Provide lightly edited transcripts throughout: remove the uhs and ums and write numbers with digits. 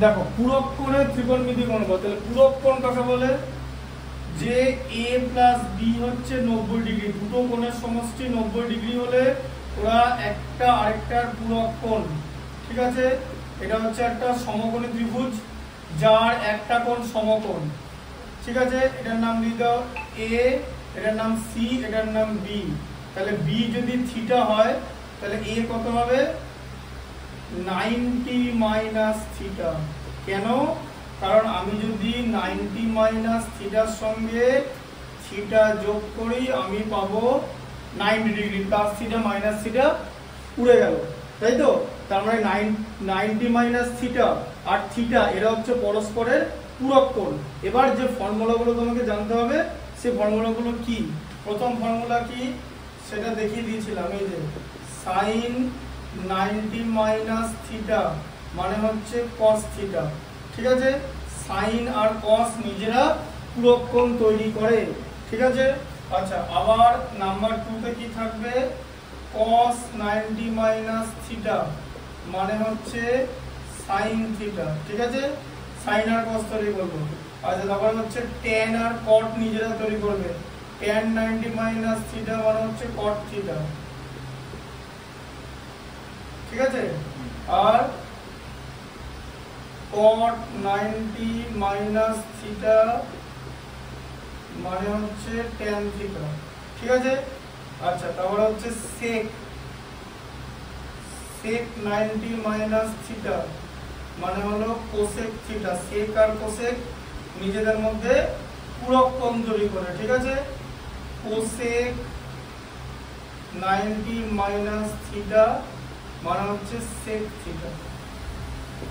দেখো পূরক কোণের ত্রিকোণমিতিক অনুপাত, তাহলে পূরক কোণ কাকে বলে? যে a প্লাস বি হচ্ছে 90 ডিগ্রি, দুটো কোণের সমষ্টি 90 ডিগ্রি হলে ওরা একটা আরেকটার পূরক কোণ। ঠিক আছে, এটা হচ্ছে একটা সমকোণী ত্রিভুজ যার একটা কোণ সমকোণ। ঠিক আছে, এটার নাম দিয়ে দাও a, এটার নাম c, এটার নাম b। তাহলে b যদি থিটা হয় তাহলে a কত হবে? 90 মাইনাস থিটা। কেন? কারণ আমি যদি 90 মাইনাস থিটার সঙ্গে থিটা যোগ করি আমি পাবো 90 degree, plus theta minus theta উড়ে গেল, তাই তো? তার মানে 90 মাইনাস থিটা আর থিটা এরা হচ্ছে পরস্পরের পূরক কোণ। এবার যে ফর্মুলাগুলো তোমাকে জানতে হবে সেই ফর্মুলাগুলো কি? প্রথম ফর্মুলা কি সেটা দেখিয়ে দিয়েছিলাম, এই যে সাইন 90 মাইনাস থিটা মানে হচ্ছে কস থিটা। ঠিক আছে, সাইন আর কস নিজেরা পূরক কোণ তৈরি করে। ঠিক আছে, আচ্ছা আবার নাম্বার 2 তে কি থাকবে? কস 90 মাইনাস থিটা মানে হচ্ছে সাইন থিটা। ঠিক আছে, সাইন আর কস তৈরি করবো। আচ্ছা তারপর হচ্ছে ট্যান আর কট নিজেরা তৈরি করবে, ট্যান 90 মাইনাস থিটা মানে হচ্ছে কট থিটা। ঠিক আছে, আর cot 90 মাইনাস থিটা মানে হচ্ছে tan থিটা। ঠিক আছে, আচ্ছা তারপর হচ্ছে sec 90 মাইনাস থিটা মানে হলো cosec থিটা। sec আর cosec নিজেদের মধ্যে পূরক কোণ তৈরি করে। ঠিক আছে, cosec 90 মাইনাস থিটা মানে হচ্ছে sec থিটা।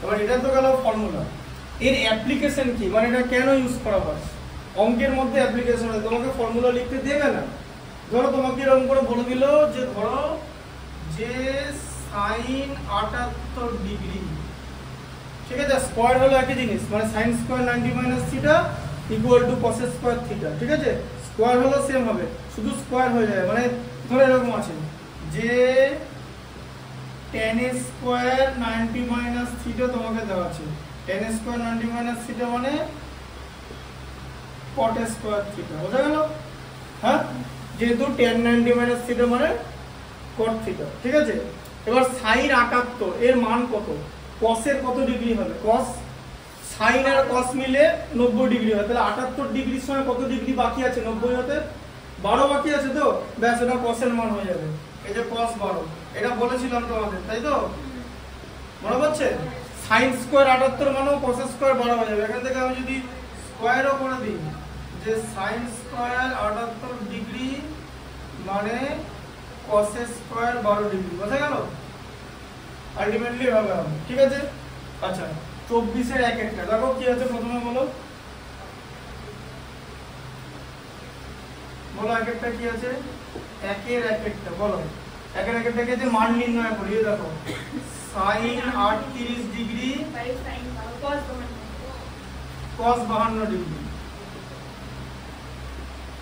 এবার এটা তো গেল ফর্মুলা। এর অ্যাপ্লিকেশন কি, মানে এটা কেন ইউজ করা হয়? অঙ্কের মধ্যে অ্যাপ্লিকেশন হয়, তোমাকে ফর্মুলা লিখতে দেবে না। ধরো তোমাকে এরকম করে বলে দিল যে ধরো যে সাইন 78 ডিগ্রি, ঠিক আছে, স্কয়ার হলো একই জিনিস, মানে sine square 90 minus theta equal to cos square theta. ঠিক আছে, স্কয়ার হলো সেম হবে, শুধু স্কয়ার হয়ে যায়। মানে ধরো এরকম আছে যে tan স্কয়ার 90 মাইনাস থিটা তোমাকে দেওয়া আছে, tan স্কয়ার 90 মাইনাস থিটা মানে cot স্কয়ার থিটা। বোঝা গেল? হ্যাঁ, যেহেতু tan 90 মাইনাস থিটা মানে cot থিটা। ঠিক আছে, এবার sin 78 এর মান কত? cos এর কত ডিগ্রি হবে? cos sin আর cos মিলে 90 ডিগ্রি হয়, তাহলে 78 ডিগ্রির সময় কত ডিগ্রি বাকি আছে 90 হতে? 12 বাকি আছে তো, ব্যাস এটা cos এর মান হয়ে যাবে। এই যে cos 12, এটা বলেছিলাম তোমাদের, তাই তো? মনে পড়ছে? sin স্কয়ার 78 মানেও cos স্কয়ার 12 হয়ে যাবে। এখান থেকে আমি যদি স্কয়ারও করে দিই যে sin স্কয়ার 78 ডিগ্রি মানে cos স্কয়ার 12 ডিগ্রি। বোঝা গেল? আলটিমেটলি হবে। ঠিক আছে, আচ্ছা 24 এর এক একটা দেখো কি আছে, প্রথমে বলো বলো এক একটা কি আছে? একের এক একটা বলো, একের এক একটা কি আছে? মান নির্ণয় করি। দেখো sin 38 ডিগ্রি cos 52 ডিগ্রি।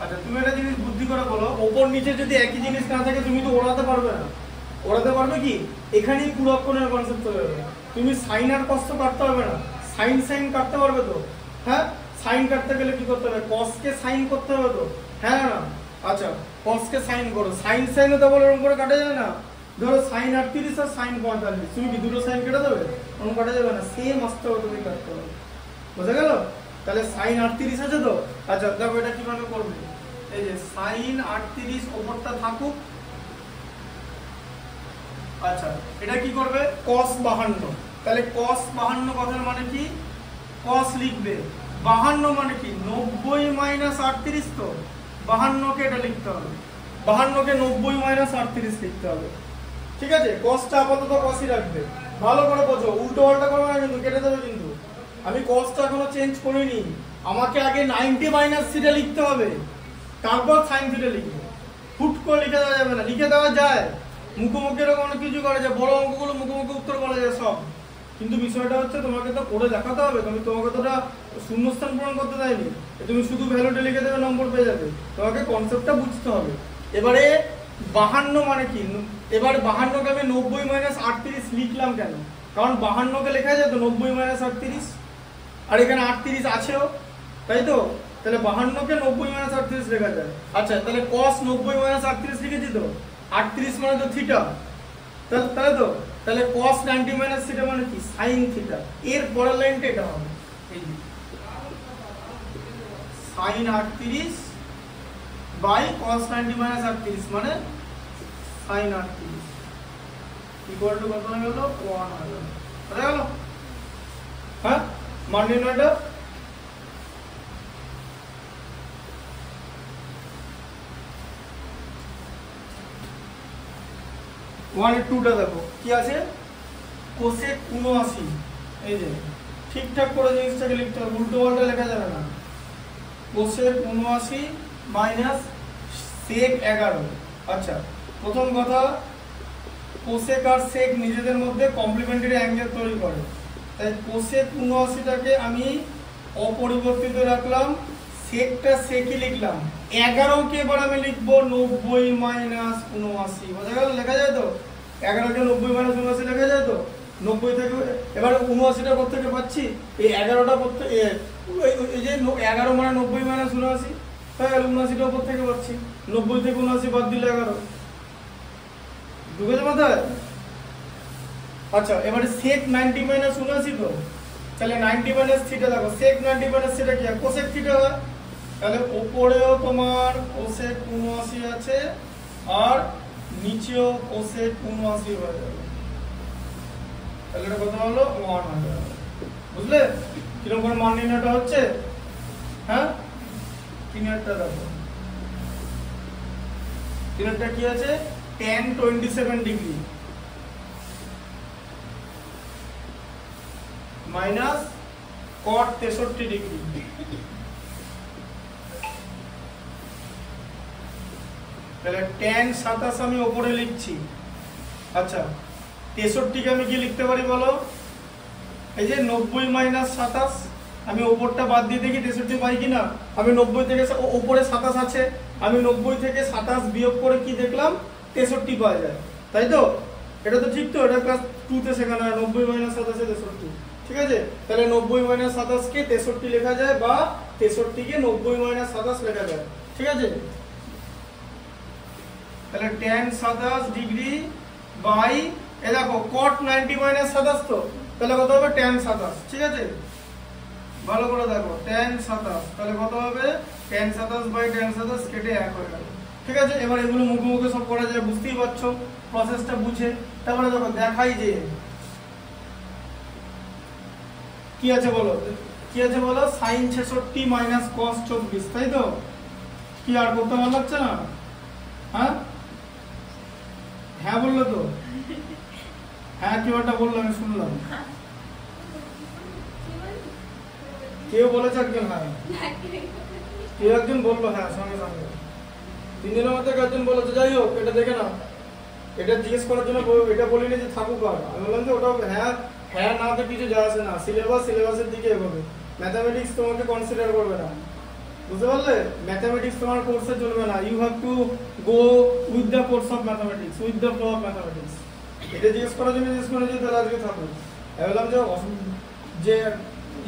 আচ্ছা তুমি একটা জিনিস বুদ্ধি করে বলো, ওপর নিচে যদি একই জিনিস না থাকে তুমি তো ওড়াতে পারবে না। ওড়াতে পারবে কি? এখানেই পূরক কোণের কনসেপ্ট চলে যাবে। তুমি সাইন আর কস তো কাটতে হবে না, সাইন সাইন কাটতে পারবে তো? হ্যাঁ, সাইন কাটতে গেলে কি করতে হবে? কস কে সাইন করতে হবে তো? হ্যাঁ না? আচ্ছা কস কে সাইন করো, সাইন সাইনও তো বলে এরকম করে কাটা যায় না। ধরো সাইন 38 আর সাইন 45, তুমি কি দুটো সাইন কেটে দেবে? ওরকম কাটা যাবে না, সেম আসতে হবে, তুমি কাটতে হবে। বোঝা গেল? তাহলে সাইন 38 আছে তো। আচ্ছা দেখো এটা কিভাবে করবে, এই যে সাইন 38 ওপরটা থাকুক। আচ্ছা এটা কি করবে? cos 52। তাহলে cos 52 কথার মানে কি? cos লিখবে। 52 মানে কি? 90 মাইনাস 38 তো, 52 কে এটা লিখতে হবে, 52 কে 90 মাইনাস 38 লিখতে হবে। ঠিক আছে, cosটা আপাতত cosই রাখবে। ভালো করে বোঝো, উল্টো পাল্টা করবে না কিন্তু, কেটে দেবে কিন্তু। আমি cosটা এখনো চেঞ্জ করিনি, আমাকে আগে 90 মাইনাস থিটা লিখতে হবে, তারপর sin থিটা লিখবো। হুট করে লিখে দেওয়া যাবে না, লিখে দেওয়া যায় মুখোমুখি, এরকম অনেক কিছু করা যায়, বড় অঙ্কগুলো মুখোমুখি উত্তর বলা যায় সব, কিন্তু বিষয়টা হচ্ছে তোমাকে তো করে দেখাতে হবে। তোমাকে তো ওটা শূন্যস্থান পূরণ করতে দেয়নি, তুমি শুধু ভ্যালুটা লিখে দেবে, নম্বর পেয়ে যাবে। তোমাকে কনসেপ্টটা বুঝতে হবে। এবারে 52 মানে কি? এবার 52 কে আমি 90 মাইনাস 38 লিখলাম কেন? কারণ 52 লেখা যায় তো 90 মাইনাস 38, আর এখানে 38 আছেও, তাই তো? তাহলে 52 90 মাইনাস 38 লেখা যায়। আচ্ছা, তাহলে cos 90 মাইনাস 38 লিখেছি তো, 38 মানে তো থিটা, তাহলে তো তাহলে cos 90 মাইনাস থিটা মানে কি sin থিটা। এর পরের লাইনটা এটা হবে, এই যে sin 38 বাই cos 90 মাইনাস 38 মানে sin 38 ইকুয়াল টু কত হয়ে গেল 1 হয়ে গেল। বুঝা গেল? হ্যাঁ, মান নির্ণয়টা ওয়ান এর টুটা দেখো কি আছে, কোসেক 79, এই যে ঠিকঠাক করে জিনিসটাকে লিখতে হবে, উল্টো পাল্টা লেখা যাবে না। Cosec 79 minus sec 11। আচ্ছা, প্রথম কথা, কোসেক আর সেক নিজেদের মধ্যে কমপ্লিমেন্টারি অ্যাঙ্গেল তৈরি করে, তাই কোসেক 79টাকে আমি অপরিবর্তিত রাখলাম, সেকটা সেকই লিখলাম। 11কে এবার আমি লিখবো 90 মাইনাস 79। বোঝা গেল? লেখা যায় তো 11কে 90 মাইনাস 79 লেখা যায় তো। 90 থেকে এবার 79টা কোথা থেকে পাচ্ছি, এই 11টা করতে, এই যে 11 মানে 90 মাইনাস 79, তাহলে 79টা কোথা থেকে পাচ্ছি, 90 থেকে 79 বাদ দিলে 11। ঢুকেছে মাথায়? আচ্ছা, এবারে sec 90 মাইনাস 79 তো, তাহলে 90 মাইনাস থিটা দেখো, sec 90 মাইনাস থিটা কি হয়, cosec থিটা হয়। তাহলে উপরেও তোমার cosec 79 আছে আর নিচেও cosec 79 হয়ে যাবে, তাহলে এটা কত হলো 1 হয়ে যাবে। বুঝলে কিরকম করে মান নির্ণয়টা হচ্ছে? হ্যাঁ, তিনেরটা দেখো, তিনেরটা কি আছে, tan 27 degree minus cot 63 degree. তাহলে tan 27 আমি উপরে লিখছি। আচ্ছা, 63 কে আমি কি লিখতে পারি বলো, এই যে 90 মাইনাস 27, আমি উপরটা বাদ দিয়ে দেখি 63 পাই কিনা। আমি 90 থেকে, উপরে 27 আছে, আমি 90 থেকে 27 বিয়োগ করে কি দেখলাম, 63 পাওয়া যায়, তাই তো? এটা তো ঠিক তো, এটা ক্লাস 2 তে শেখানো হয়, 90 মাইনাস 27 63, ঠিক আছে? তাহলে 90 মাইনাস 27 কে 63 লেখা যায়, বা 63 কে 90 মাইনাস 27 লেখা যায়, ঠিক আছে? তাহলে tan 27 ডিগ্রি বাই, এ দেখো cot 90 মাইনাস 27 তো, তাহলে কত হবে tan 27, ঠিক আছে? ভালো করে দেখো tan 27, তাহলে কত হবে tan 27 বাই tan 27 কেটে 1 হয়ে গেল, ঠিক আছে? এবার এগুলো মুখে মুখে সব করা যায়, বুঝতেই পারছো প্রসেসটা বুঝে। তারপরে দেখো দেখাই যে কি আছে বলো, কি আছে বলো, sin 66 মাইনাস cos 24, তাই তো? কি আর করতে ভালো লাগছে না? হ্যাঁ হ্যাঁ বললো তো, হ্যাঁ কি ওটা বললো আমি শুনলাম, কেউ বলেছে একজন, হ্যাঁ কেউ একজন বললো, হ্যাঁ সঙ্গে সঙ্গে 3 দিনের মধ্যে একজন বলেছে। যাই হোক, এটা দেখে না, এটা জিজ্ঞেস করার জন্য এটা বলিনি যে থাকুক, আর আমি বললাম যে ওটা হ্যাঁ হ্যাঁ না তো কিছু যায় আসে না, সিলেবাসের দিকে এগোবে, ম্যাথামেটিক্স তোমাকে কনসিডার করবে না, বুঝতে পারলে? ম্যাথামেটিক্স তোমার কোর্সে চলবে না, you have to go with the course of mathematics, with the flow of mathematics. এটা জিজ্ঞেস করার জন্য জিজ্ঞেস করেছি, তাহলে আজকে থাকুক। আমি বললাম যে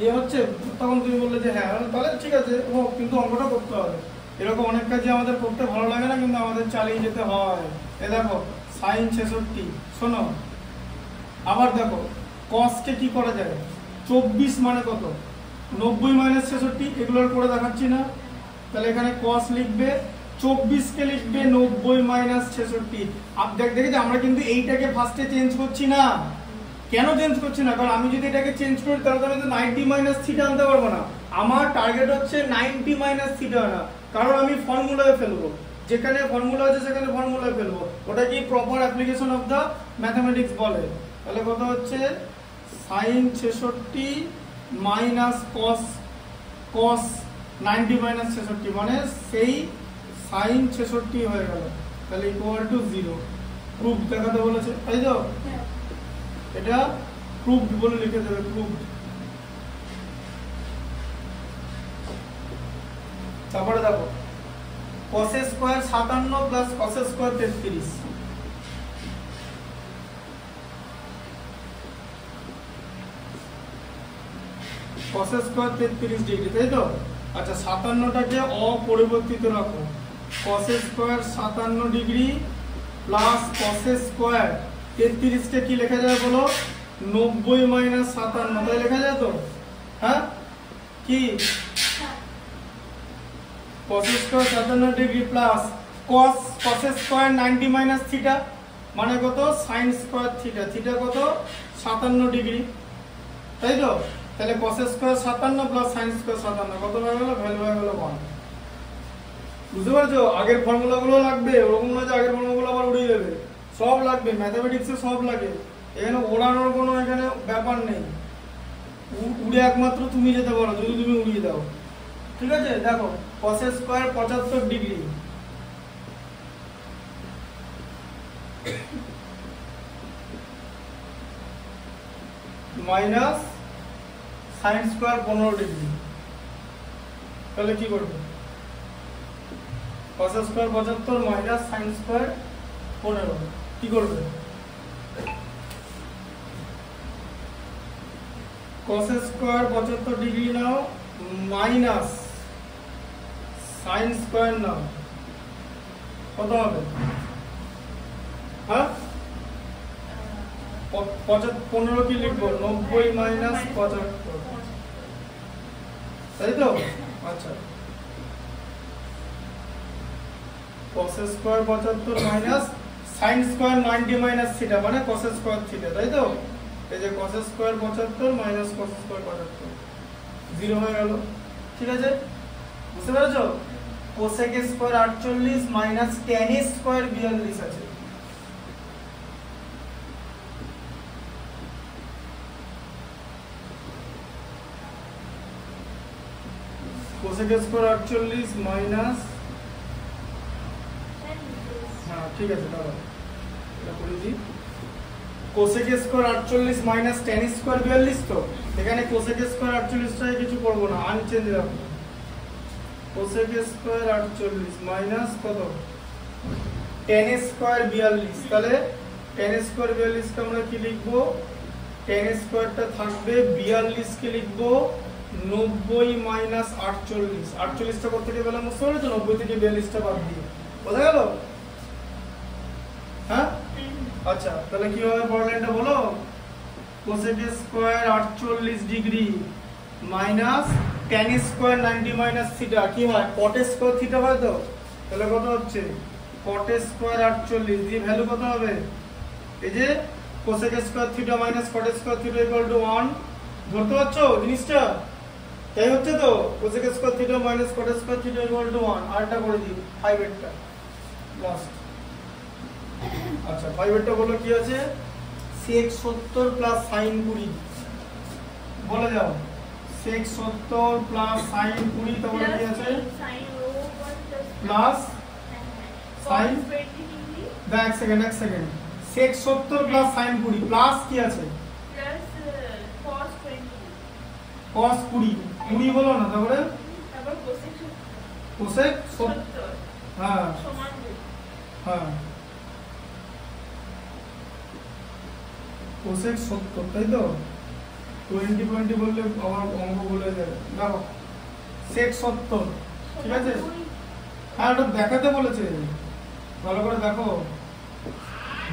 ইয়ে হচ্ছে, তখন তুমি বললে যে হ্যাঁ, তাহলে ঠিক আছে হোক, কিন্তু অঙ্কটা করতে হবে। এরকম অনেক কাজই আমাদের করতে ভালো লাগে না, কিন্তু আমাদের চালিয়ে যেতে হয়। এ দেখো sin 66, শোনো আবার দেখো cos কে কি করা যায়, 24 মানে কত, 90 মাইনাস 66, এগুলোর করে দেখাচ্ছি না। তাহলে এখানে cos লিখবে, 24 কে লিখবে 90 মাইনাস 66। দেখি যে আমরা কিন্তু এইটাকে ফার্স্টে চেঞ্জ করছি না। কেন চেঞ্জ করছি না? কারণ আমি যদি এটাকে চেঞ্জ করি তাহলে আমি তো 90 মাইনাস থিটা আনতে পারবো না। আমার টার্গেট হচ্ছে 90 মাইনাস থিটা আনা, কারণ আমি ফর্মুলায় ফেলবো, যেখানে ফর্মুলা আছে সেখানে ফর্মুলায় ফেলবো। ওটা কি proper application of the mathematics বলে। তাহলে কত হচ্ছে sin 66 মাইনাস cos 90 মাইনাস 66, মানে সেই sin 66 হয়ে গেল, তাহলে ইকুয়াল টু 0। প্রুফ দেখাতে বলেছে, তাই তো? এটা প্রুফড বলে লিখে দেবে, প্রুফড। তারপরে দেখো cos square 57 plus cos square 33, cos square 33 degree, তাই তো? আচ্ছা 57টাকে অপরিবর্তিত রাখো, cos square 57 degree plus cos square 33 কে কি লেখা যায় বলো? 90 মাইনাস 57, তাই লেখা যায় তো? হ্যাঁ কি cos square 57 degree plus cos square 90 minus theta মানে কত? sin স্কয়ার থিটা, থিটা কত? 57 ডিগ্রি, তাই তো? তাহলে cos square 57 plus sin square 57 কত হয়ে গেল? ভ্যালু হয়ে গেল 1। বুঝতে পারছো? আগের ফর্মুলাগুলো লাগবে, ওরকম না যে আগের ফর্মুলাগুলো আবার উড়িয়ে দেবে, সব লাগবে, ম্যাথমেটিক্সে সব লাগে, এখানে ওড়ানোর কোনো এখানে ব্যাপার নেই, উড়ে একমাত্র তুমি যেতে পারো যদি তুমি উড়িয়ে দাও। ঠিক আছে, দেখো cos square 75 degree minus sin square 15 degree, তাহলে কি করবে? cos square 75 minus sin square 15 কি করবে? cos স্কয়ার 75 ডিগ্রি নাও মাইনাস sin স্কয়ার নাও, কত হবে? হ্যাঁ 15 কি লিখবো? 90 মাইনাস 75, তাই তো? আচ্ছা cos square 75 minus sin square 90 minus theta মানে cos স্কয়ার থিটা, তাই তো? এই যে cos square 75 minus cos square 75 0 হয়ে গেল। ঠিক আছে, বুঝতে পেরেছো? cosec square 48 minus tan square 42 আছে, cosec স্কয়ার 48 মাইনাস, হ্যাঁ ঠিক আছে দাঁড়াও এটা করে দিই, cosec square 48 minus tan square 42, তো এখানে cosec স্কয়ার 48 টাকে কিছু করব না, আনচেঞ্জ রাখবো, cosec স্কয়ার 48 মাইনাস কত? tan স্কয়ার 42, তাহলে tan স্কয়ার 42 কে আমরা কি লিখবো? tan স্কয়ারটা থাকবে 42 কে লিখবো 90 মাইনাস 48, 48টা কত থেকে পেলাম? বুঝতে পেরেছো? 90 থেকে 42টা বাদ দিয়ে, বোঝা গেল? হ্যাঁ আচ্ছা তাহলে কি হবে পরের লাইনটা বলো? cosec square 48 degree minus tan square 90 minus theta কি হয়? cot স্কয়ার থিটা হয় তো, তাহলে কত হচ্ছে? cot স্কয়ার 48 দিয়ে ভ্যালু কত হবে? এই যে cosec square theta minus cot square theta equal two 1, ধরতে পারছো জিনিসটা? তাই হচ্ছে তো, cosec square theta minus cot square theta equal two 1, আরটা করে দিই 5 এরটা লাস্ট। আচ্ছা 5 এরটা বলো কি আছে? sec 70 প্লাস sin 20, বলে যাও sec 70 প্লাস sin 20 তাহলে কি আছে? প্লাস sin, এক second sec 70 plus sin 20 plus কি আছে? প্লাস cos 20, 20 বলো না, তারপরে cosec 70, হ্যাঁ সমান হ্যাঁ cosec 70, তাই তো? 20 বললে আমার অঙ্ক বলে যাবে, দেখো sec 70, ঠিক আছে? হ্যাঁ ওটা দেখাতে বলেছে, ভালো করে দেখো,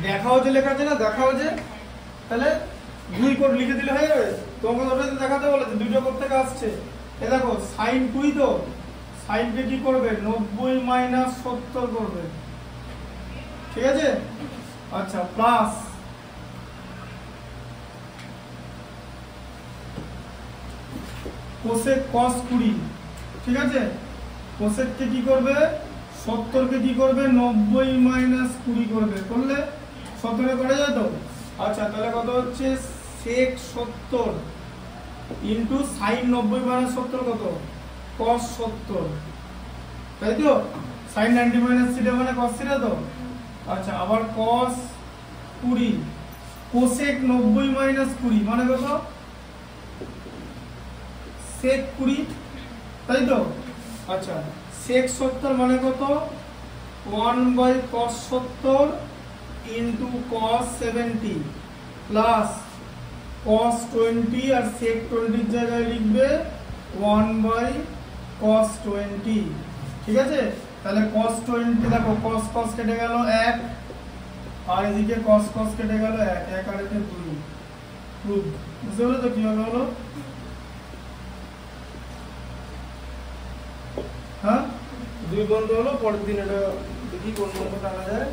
দেখাও যে লেখা আছে না, দেখাও যে, তাহলে 2 কোড লিখে দিলে হয়ে যাবে। তোমাকে ওটা দেখাতে বলেছে, দুইটা কোড থেকে আসছে। এ দেখো sin 20, তো sin কে কি করবে? 90 মাইনাস 70 করবে, ঠিক আছে? আচ্ছা প্লাস cosec cos 20, ঠিক আছে? cosec কে কি করবে? 70 কে কি করবে? 90 মাইনাস 20 করবে, করলে 70 এ করা যায় তো? আচ্ছা তাহলে কত হচ্ছে? sec 70 ইনটু sin 90 মাইনাস 70 কত? cos 70, তাই তো? sin 90 মাইনাস থিটা মানে cos থিটা তো? আচ্ছা আবার cos 20, cosec 90 মাইনাস 20 মানে কত? sec 20, তাই তো? আচ্ছা sec 70 মানে কত? 1/cos 70 into cos 70 plus cos 20 আর sec 20 এর জায়গায় লিখবে 1/cos 20। ঠিক আছে, তাহলে cos 20 দেখো cos cos কেটে গেল 1 আর এদিকে cos cos কেটে গেল 1, 1 আর 1 2 প্রুফ। বুঝতে পারলে তো কিভাবে হলো? হ্যাঁ, 2 বন্ধ হলো। পরের দিন এটা দেখি কোন বন্ধ টানা যায়।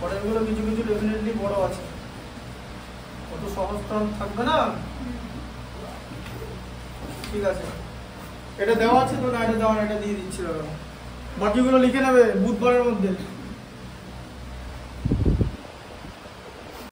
পরের গুলো কিছু কিছু ডেফিনেটলি বড় আছে, অত সহজ তো থাকবে না। ঠিক আছে, এটা দেওয়া আছে তো না? এটা দেওয়া না, এটা দিয়ে দিচ্ছি। বাকিগুলো লিখে নেবে বুধবারের মধ্যে।